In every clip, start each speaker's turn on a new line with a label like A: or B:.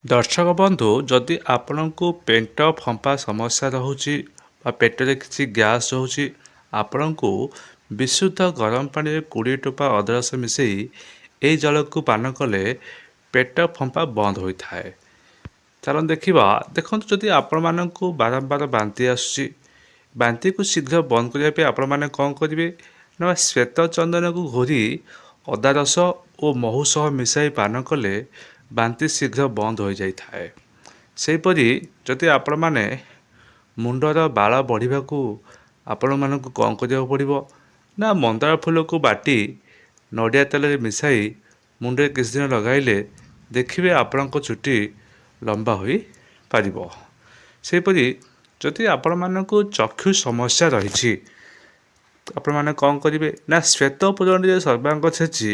A: ଦର୍ଶକ ବନ୍ଧୁ, ଯଦି ଆପଣଙ୍କୁ ପେଟ ଫମ୍ପା ସମସ୍ୟା ରହୁଛି ବା ପେଟରେ କିଛି ଗ୍ୟାସ୍ ରହୁଛି, ଆପଣଙ୍କୁ ବିଶୁଦ୍ଧ ଗରମ ପାଣିରେ 20 ଟୋପା ଅଦା ରସ ମିଶାଇ ଏହି ଜଳକୁ ପାନ କଲେ ପେଟ ଫମ୍ପା ବନ୍ଦ ହୋଇଥାଏ। ଚାଲନ୍ତୁ ଦେଖନ୍ତୁ ଯଦି ଆପଣମାନଙ୍କୁ ବାରମ୍ବାର ବାନ୍ତି ଆସୁଛି, ବାନ୍ତିକୁ ଶୀଘ୍ର ବନ୍ଦ କରିବା ପାଇଁ ଆପଣମାନେ କ'ଣ କରିବେ ନା ଶ୍ୱେତ ଚନ୍ଦନକୁ ଘୋରି ଅଦା ରସ ଓ ମହୁ ସହ ମିଶାଇ ପାନ କଲେ ବାନ୍ତି ଶୀଘ୍ର ବନ୍ଦ ହୋଇଯାଇଥାଏ। ସେହିପରି ଯଦି ଆପଣମାନେ ମୁଣ୍ଡର ବାଳ ବଢ଼ିବାକୁ ଆପଣମାନଙ୍କୁ କ'ଣ କରିବାକୁ ପଡ଼ିବ ନା ମନ୍ଦାର ଫୁଲକୁ ବାଟି ନଡ଼ିଆ ତେଲରେ ମିଶାଇ ମୁଣ୍ଡରେ କିଛି ଦିନ ଲଗାଇଲେ ଦେଖିବେ ଆପଣଙ୍କ ଚୁଟି ଲମ୍ବା ହୋଇପାରିବ। ସେହିପରି ଯଦି ଆପଣମାନଙ୍କୁ ଚକ୍ଷୁ ସମସ୍ୟା ରହିଛି, ଆପଣମାନେ କ'ଣ କରିବେ ନା ଶ୍ୱେତ ପୂରଣୀରେ ସର୍ବାଙ୍ଗ ଛେଚି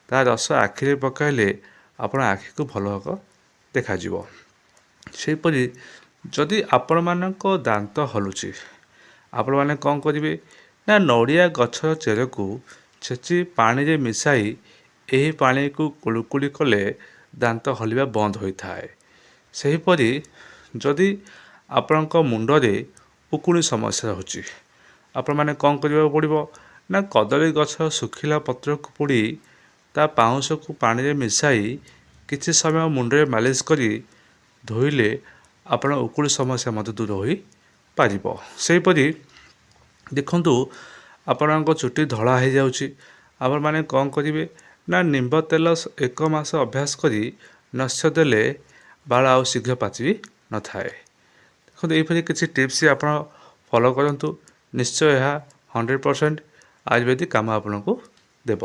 A: ତା ରସ ଆଖିରେ ପକାଇଲେ ଆପଣ ଆଖିକୁ ଭଲ ଦେଖାଯିବ। ସେହିପରି ଯଦି ଆପଣମାନଙ୍କ ଦାନ୍ତ ହଲୁଛି, ଆପଣମାନେ କ'ଣ କରିବେ ନା ନଡ଼ିଆ ଗଛର ଚେରକୁ ଛେଚି ପାଣିରେ ମିଶାଇ ଏହି ପାଣିକୁ କୁଳୁକୁଳି କଲେ ଦାନ୍ତ ହଲିବା ବନ୍ଦ ହୋଇଥାଏ। ସେହିପରି ଯଦି ଆପଣଙ୍କ ମୁଣ୍ଡରେ ଉକୁଣି ସମସ୍ୟା ରହୁଛି, ଆପଣମାନେ କ'ଣ କରିବାକୁ ପଡ଼ିବ ନା କଦଳୀ ଗଛର ଶୁଖିଲା ପତ୍ରକୁ ପୋଡ଼ି ତା ପାଉଁଶକୁ ପାଣିରେ ମିଶାଇ କିଛି ସମୟ ମୁଣ୍ଡରେ ମାଲିସ କରି ଧୋଇଲେ ଆପଣ ଉକୁଣି ସମସ୍ୟା ମଧ୍ୟ ଦୂର ହୋଇପାରିବ। ସେହିପରି ଦେଖନ୍ତୁ ଆପଣଙ୍କ ଚୁଟି ଧଳା ହୋଇଯାଉଛି, ଆପଣମାନେ କ'ଣ କରିବେ ନା ନିମ୍ବ ତେଲ 1 ମାସ ଅଭ୍ୟାସ କରି ନସ୍ୟ ଦେଲେ ବାଳ ଆଉ ଶୀଘ୍ର ପାଚି ନଥାଏ। ଦେଖନ୍ତୁ ଏହିପରି କିଛି ଟିପ୍ସ ଆପଣ ଫଲୋ କରନ୍ତୁ, ନିଶ୍ଚୟ ଏହା 100% ଆୟୁର୍ବେଦିକ କାମ ଆପଣଙ୍କୁ ଦେବ।